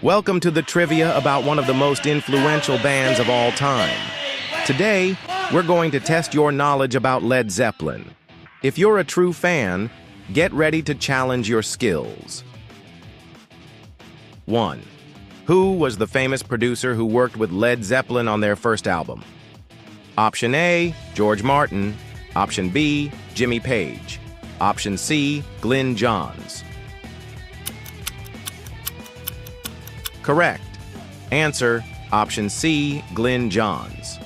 Welcome to the trivia about one of the most influential bands of all time. Today, we're going to test your knowledge about Led Zeppelin. If you're a true fan, get ready to challenge your skills. 1. Who was the famous producer who worked with Led Zeppelin on their first album? Option A, George Martin. Option B, Jimmy Page. Option C, Glyn Johns. Correct. Answer, option C, Glyn Johns.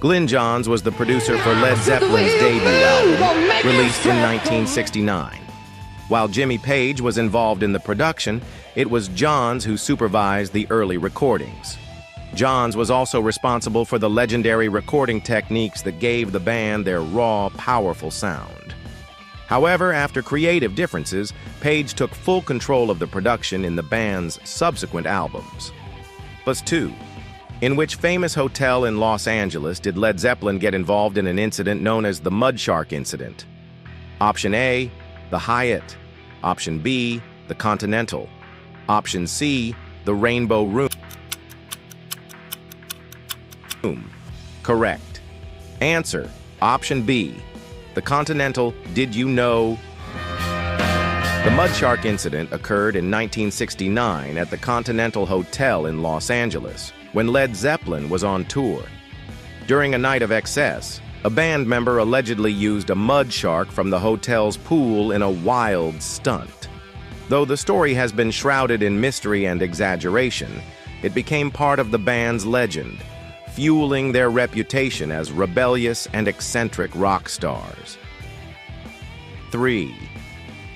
Glyn Johns was the producer for Led Zeppelin's debut album, released in 1969. While Jimmy Page was involved in the production, it was Johns who supervised the early recordings. Johns was also responsible for the legendary recording techniques that gave the band their raw, powerful sound. However, after creative differences, Page took full control of the production in the band's subsequent albums. Plus 2. In which famous hotel in Los Angeles did Led Zeppelin get involved in an incident known as the Mud Shark Incident? Option A, the Hyatt. Option B, the Continental. Option C, the Rainbow Room. Correct. Answer, option B, the Continental. Did you know? The Mud Shark Incident occurred in 1969 at the Continental Hotel in Los Angeles when Led Zeppelin was on tour. During a night of excess, a band member allegedly used a mud shark from the hotel's pool in a wild stunt. Though the story has been shrouded in mystery and exaggeration, it became part of the band's legend, fueling their reputation as rebellious and eccentric rock stars. 3.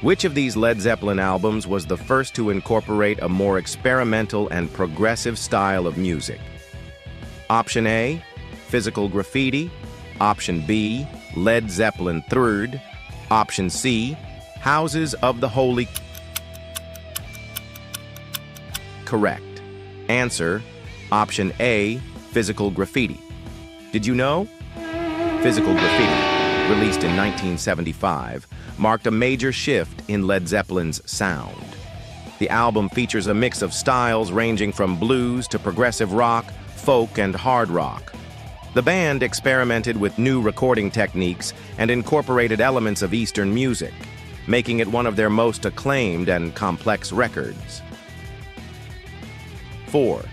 Which of these Led Zeppelin albums was the first to incorporate a more experimental and progressive style of music? Option A, Physical Graffiti. Option B, Led Zeppelin III. Option C, Houses of the Holy. Correct. Answer, option A, Physical Graffiti. Did you know? Physical Graffiti, released in 1975, marked a major shift in Led Zeppelin's sound. The album features a mix of styles ranging from blues to progressive rock, folk, and hard rock. The band experimented with new recording techniques and incorporated elements of Eastern music, making it one of their most acclaimed and complex records. 4.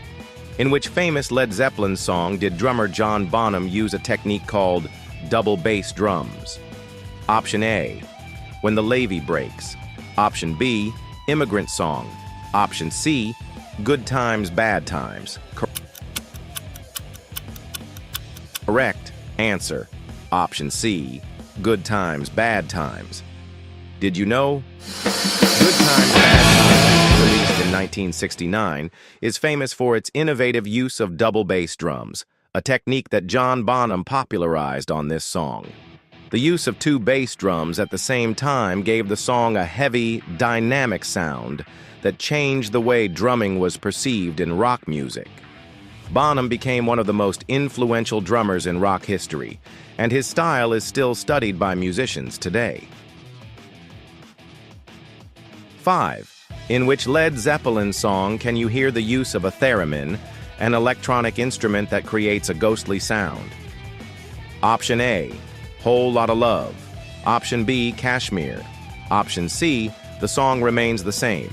In which famous Led Zeppelin song did drummer John Bonham use a technique called double bass drums? Option A, When the Levee Breaks. Option B, Immigrant Song. Option C, Good Times, Bad Times. Correct. Answer, option C, Good Times, Bad Times. Did you know? Good Times, Bad Times, released in 1969, is famous for its innovative use of double bass drums, a technique that John Bonham popularized on this song. The use of two bass drums at the same time gave the song a heavy, dynamic sound that changed the way drumming was perceived in rock music. Bonham became one of the most influential drummers in rock history, and his style is still studied by musicians today. 5. In which Led Zeppelin song can you hear the use of a theremin, an electronic instrument that creates a ghostly sound? Option A, Whole Lotta Love. Option B, Kashmir. Option C, The Song Remains the Same.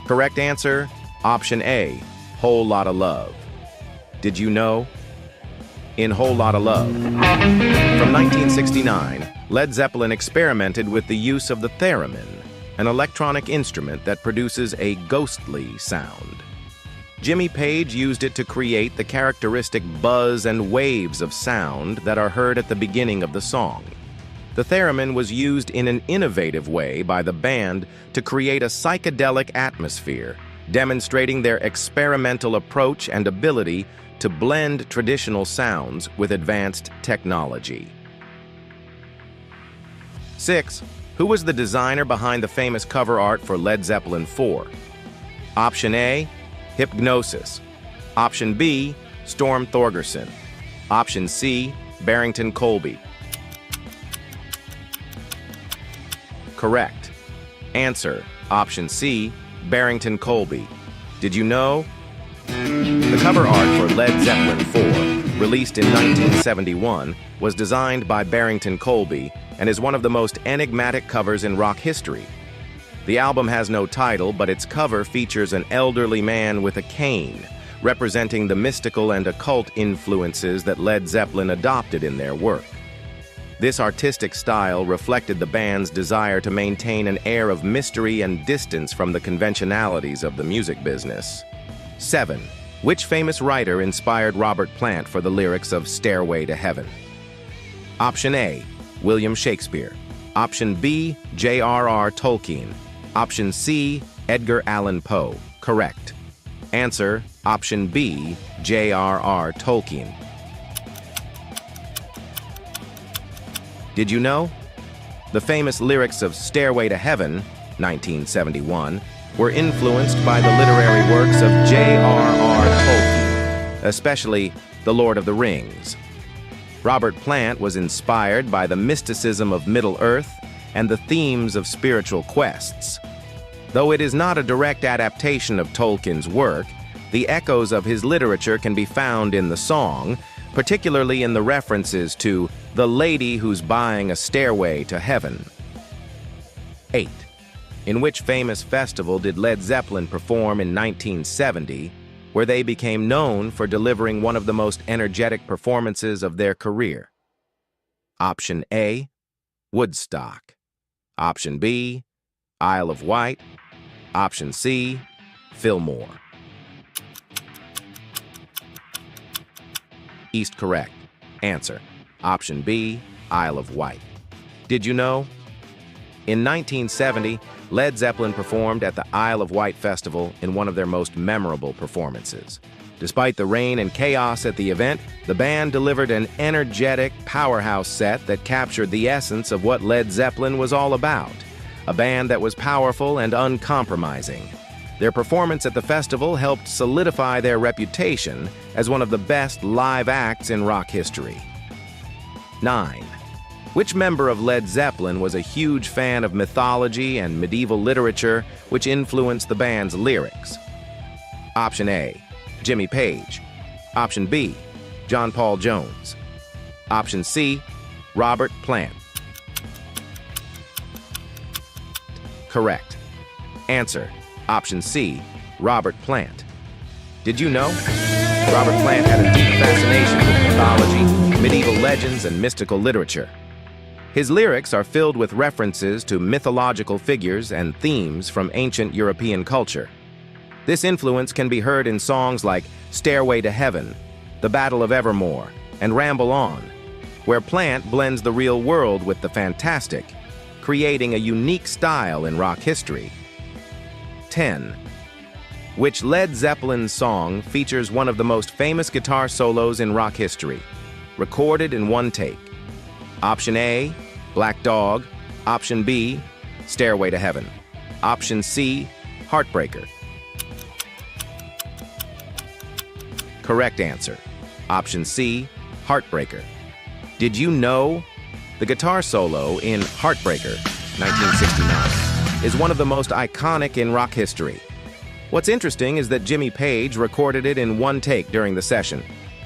Correct answer, option A, Whole Lotta Love. Did you know? In Whole Lotta Love, from 1969, Led Zeppelin experimented with the use of the theremin, an electronic instrument that produces a ghostly sound. Jimmy Page used it to create the characteristic buzz and waves of sound that are heard at the beginning of the song. The theremin was used in an innovative way by the band to create a psychedelic atmosphere, demonstrating their experimental approach and ability to blend traditional sounds with advanced technology. 6. Who was the designer behind the famous cover art for Led Zeppelin IV? Option A, Hypnosis. Option B, Storm Thorgerson. Option C, Barrington Colby. Correct. Answer, Option C, Barrington Colby. Did you know? The cover art for Led Zeppelin 4, released in 1971, was designed by Barrington Colby and is one of the most enigmatic covers in rock history. The album has no title, but its cover features an elderly man with a cane, representing the mystical and occult influences that Led Zeppelin adopted in their work. This artistic style reflected the band's desire to maintain an air of mystery and distance from the conventionalities of the music business. 7. Which famous writer inspired Robert Plant for the lyrics of Stairway to Heaven? Option A, William Shakespeare. Option B, J.R.R. Tolkien. Option C, Edgar Allan Poe. Correct. Answer, option B, J.R.R. Tolkien. Did you know? The famous lyrics of Stairway to Heaven, 1971, were influenced by the literary works of J.R.R. Tolkien, especially The Lord of the Rings. Robert Plant was inspired by the mysticism of Middle-earth and the themes of spiritual quests. Though it is not a direct adaptation of Tolkien's work, the echoes of his literature can be found in the song, particularly in the references to the lady who's buying a stairway to heaven. 8. In which famous festival did Led Zeppelin perform in 1970, where they became known for delivering one of the most energetic performances of their career? Option A, Woodstock. Option B, Isle of Wight. Option C, Fillmore. East correct. Answer, option B, Isle of Wight. Did you know? In 1970, Led Zeppelin performed at the Isle of Wight Festival in one of their most memorable performances. Despite the rain and chaos at the event, the band delivered an energetic powerhouse set that captured the essence of what Led Zeppelin was all about, a band that was powerful and uncompromising. Their performance at the festival helped solidify their reputation as one of the best live acts in rock history. 9. Which member of Led Zeppelin was a huge fan of mythology and medieval literature, which influenced the band's lyrics? Option A, Jimmy Page. Option B, John Paul Jones. Option C, Robert Plant. Correct. Answer, option C, Robert Plant. Did you know? Robert Plant had a deep fascination with mythology, medieval legends, and mystical literature. His lyrics are filled with references to mythological figures and themes from ancient European culture. This influence can be heard in songs like Stairway to Heaven, The Battle of Evermore, and Ramble On, where Plant blends the real world with the fantastic, creating a unique style in rock history. 10. Which Led Zeppelin song features one of the most famous guitar solos in rock history, recorded in one take? Option A, Black Dog. Option B, Stairway to Heaven. Option C, Heartbreaker. Correct answer, option C, Heartbreaker. Did you know? The guitar solo in Heartbreaker, 1969, is one of the most iconic in rock history. What's interesting is that Jimmy Page recorded it in one take during the session,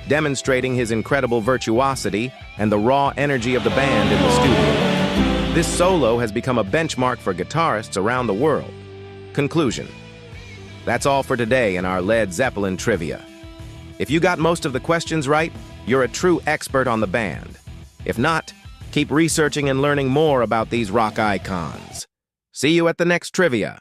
demonstrating his incredible virtuosity and the raw energy of the band in the studio. This solo has become a benchmark for guitarists around the world. Conclusion. That's all for today in our Led Zeppelin trivia. If you got most of the questions right, you're a true expert on the band. If not, keep researching and learning more about these rock icons. See you at the next trivia.